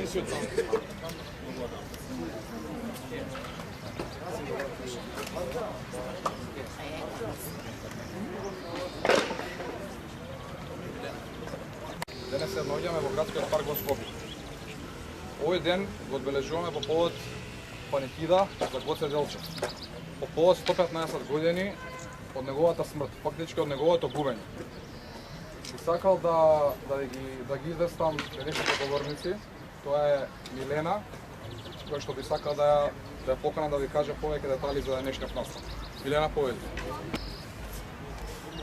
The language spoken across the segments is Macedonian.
Денес се наоѓаме во градскиот парк во Скопје. Овој ден го одбележуваме по повод панихида за Гоце Делчев. По повод 115 години од неговата смрт, фактички од неговото губење. Би сакал да ги известам следните говорници. Тоа е Милена, која што би сакал да ја поканам да ви каже повеќе детали за денешниот настан. Милена, повеќе.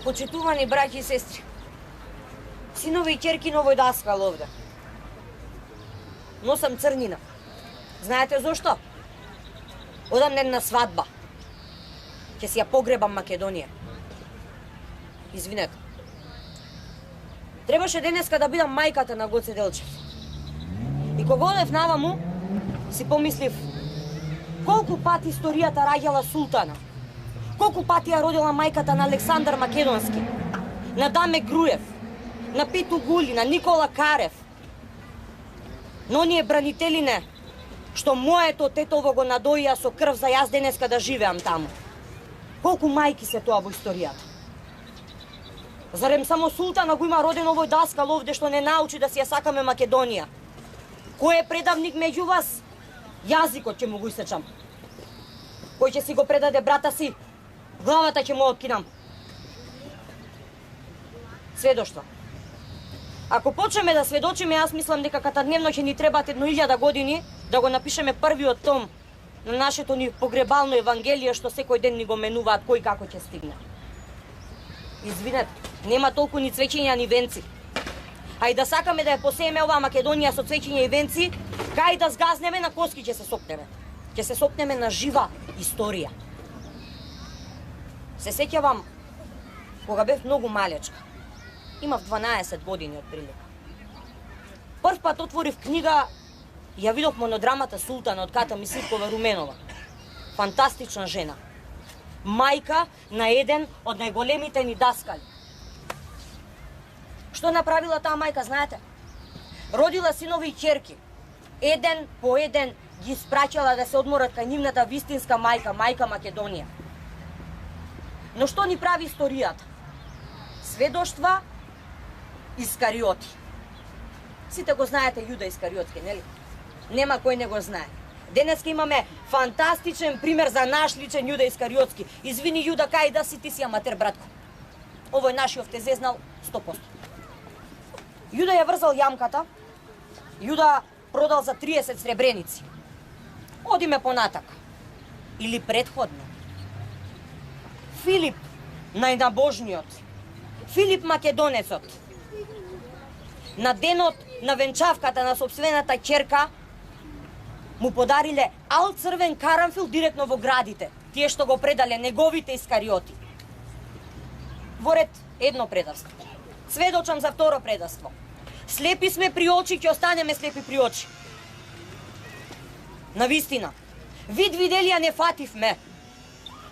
Почитувани браќи и сестри, синови и ќерки на овој даскал овде. Носам црнина. Знаете зошто? Одам на една свадба. Ќе си ја погребам Македонија. Извинете. Требаше денеска да бидам мајката на Гоце Делчев. И кога одев наваму, си помислив колку пати историјата раѓала султана. Колку пати ја родила мајката на Александар Македонски, на Даме Груев, на Питу Гули, на Никола Карев. Но оние бранителине што моето тетово го надоија со крв за јас денеска да живеам таму. Колку мајки се тоа во историјата? Зарем само султана го има роден овој даскал овде што не научи да си ја сакаме Македонија? Кој е предавник меѓу вас? Јазикот ќе му го исечам. Кој ќе си го предаде брата си? Главата ќе му откинам. Сведоштва. Ако почнеме да сведочиме, јас мислам дека катадневно ќе ни требаат 1000 години да го напишеме првиот том на нашето ни погребално евангелие што секој ден ни го менуваат кој како ќе стигне. Извинете, нема толку ни цвеќиња ни венци. А и да сакаме да ја посееме оваа Македонија со цвеќиња и венци, кај да згазнеме на коски ќе се сопнеме. Ќе се сопнеме на жива историја. Се сеќавам кога бев многу малечка. Имав 12 години отприлика. Прв пат отворив книга и ја видов монодрамата Султана од Ката Мисиркова Руменова. Фантастична жена. Мајка на еден од најголемите ни даскали. Што направила таа мајка, знаете? Родила синови и ќерки. Еден по еден ги испраќала да се одморат кај нивната вистинска мајка, мајка Македонија. Но што ни прави историјата? Сведоштва, Искариоти. Сите го знаете Јуда Искариотски, нели? Нема кој не го знае. Денеска имаме фантастичен пример за наш личен Јуда Искариотски. Извини Јуда, кај да си, ти си аматер, братко. Овој нашиот те зезнал 100%. Јуда ја врзал јамката, Јуда продал за 30 сребреници. Одиме понатак. Или предходно. Филип, најнабожниот, Филип Македонецот, на денот на венчавката на собствената ќерка, му подариле ал црвен карамфил директно во градите, тие што го предале неговите Искариоти. Во ред едно предавство. Сведочам за второ предавство. Слепи сме при очи, ќе останеме слепи при очи. Навистина, вид виделија не фативме.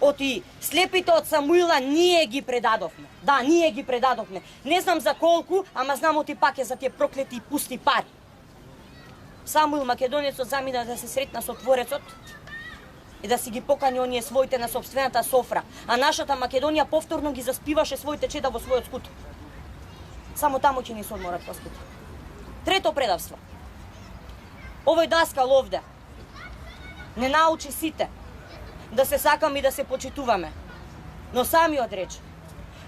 Оти слепите од Самуила ние ги предадовме. Да, ние ги предадовме. Не знам за колку, ама знам оти пак е за тие проклети и пусти пари. Самуил Македонецот замина да се сретна со Творецот и да си ги покани оние своите на собствената софра, а нашата Македонија повторно ги заспиваше своите чеда во својот скут. Само таму ќе ни се одморат коските. Трето предавство. Овој даскал овде не научи сите да се сакаме и да се почитуваме. Но самиот рече,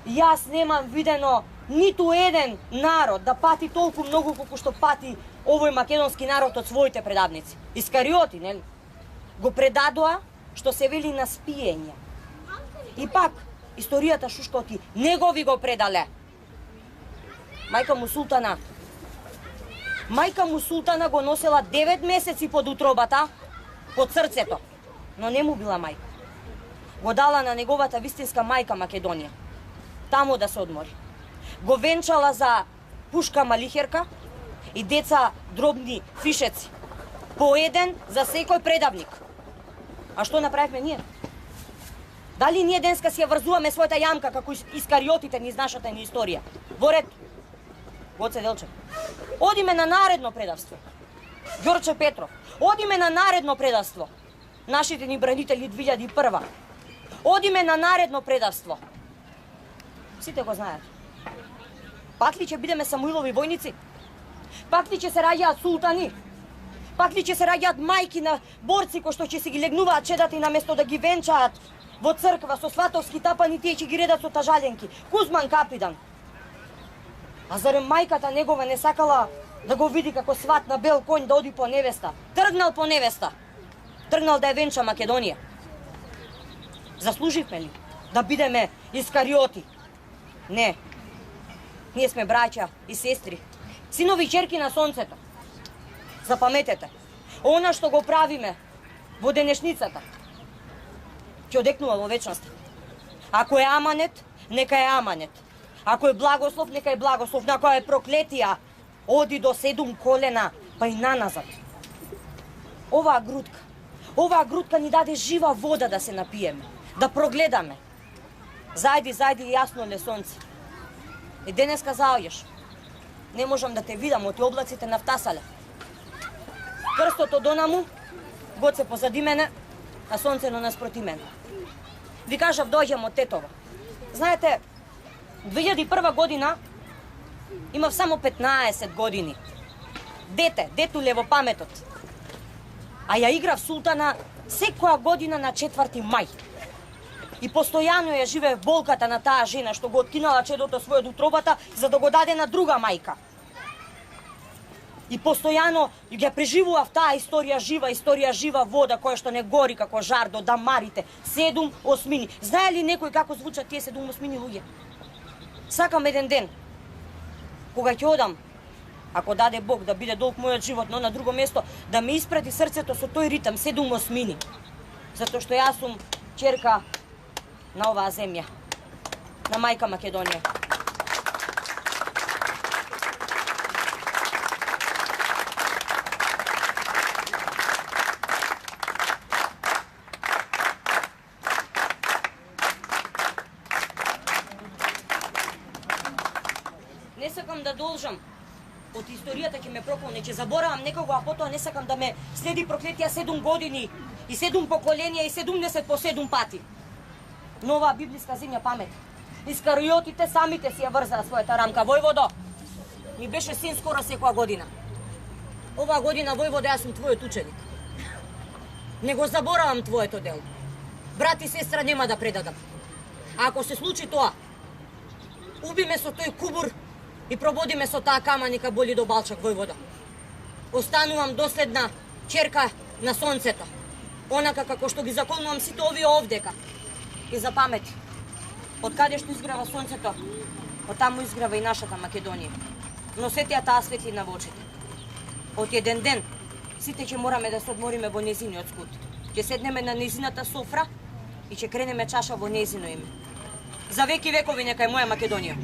јас немам видено ниту еден народ да пати толку многу колку што пати овој македонски народ од своите предавници. Искариоти, нели? Го предадоа што се вели на спиење. И пак, историјата шушкоти негови го предале. Мајка му Султана го носела 9 месеци под утробата, под срцето, но не му била мајка. Го дала на неговата вистинска мајка Македонија. Таму да се одмори. Го венчала за пушка малихерка и деца дробни фишеци. По еден за секој предавник. А што направивме ние? Дали ние денеска си ја врзуваме својата јамка како Искариотите низ нашата ни историја? Во ред. Гоце Делчев. Одиме на наредно предавство. Ѓорче Петров. Одиме на наредно предавство. Нашите ни бранители 2001. Одиме на наредно предавство. Сите го знаат. Пак ли ќе бидеме Самуилови војници? Пак ли ќе се раѓаат султани? Пак ли ќе се раѓаат мајки на борци кои што ќе си ги легнуваат чедата и наместо да ги венчаат во црква со сватовски тапани, тие ќе ги редат со тажаленки? Кузман Капидан. А зарем мајката негова не сакала да го види како сват на бел конј да оди по невеста? Тргнал по невеста. Тргнал да ја венча Македонија. Заслуживме ли да бидеме искариоти? Не. Ние сме браќа и сестри. Синови и ќерки на сонцето. Запаметете. Она што го правиме во денешницата ќе одекнува во вечноста. Ако е аманет, нека е аманет. Ако е благослов, нека е благослов. Ако е проклетија, оди до 7 колена, па и наназад. Оваа грудка ни даде жива вода да се напиеме, да прогледаме. Зајди јасно ле сонце. И денеска заоѓаш. Не можам да те видам, оти облаците нафтасале. Крстото донаму, Гоце позади мене, а сонцено наспроти мене. Ви кажав, дојѓам од Тетово. Знаете, 2001 година имав само 15 години. Детуле во паметот. А ја играв султана секоја година на 4 мај. И постојано ја живеев болката на таа жена што го откинала чедото својот од утробата за да го даде на друга мајка. И постојано ја преживував таа историја жива вода која што не гори како жар до дамарите. 7 осмини. Знае ли некој како звучат тие 7 осмини луѓе? Сакам еден ден, кога ќе одам, ако даде Бог да биде долг мојот живот, но на друго место, да ме испрати срцето со тој ритам 7 осмини. Затоа што јас сум ќерка на оваа земја, на мајка Македонија. Не сакам да должам, од историјата ќе ме проклоне, ќе заборавам некого, а потоа не сакам да ме следи проклетија 7 години и 7 поколенија и 70 по 7 пати. Но оваа библиска земја памет. Искариотите самите си ја врзаа својата рамка. Војводо, ми беше син скоро секоја година. Оваа година, војводо, јас сум твојот ученик. Не го заборавам твоето дело. Брат и сестра нема да предадам. А ако се случи тоа, убиме со тој кубур и прободиме со таа каманика боли до Балчак, војвода. Останувам доследна ќерка на сонцето. Онака како што ги заколнувам сите овие овдека. И запамети, од каде што изгрева сонцето, од таму изгрева и нашата Македонија. Носете ја таа светлина во очите. Од еден ден, сите ќе мораме да се одмориме во нејзиниот скут. Ќе седнеме на нејзината софра и ќе кренеме чаша во нејзино име. За веки векови нека е моја Македонија.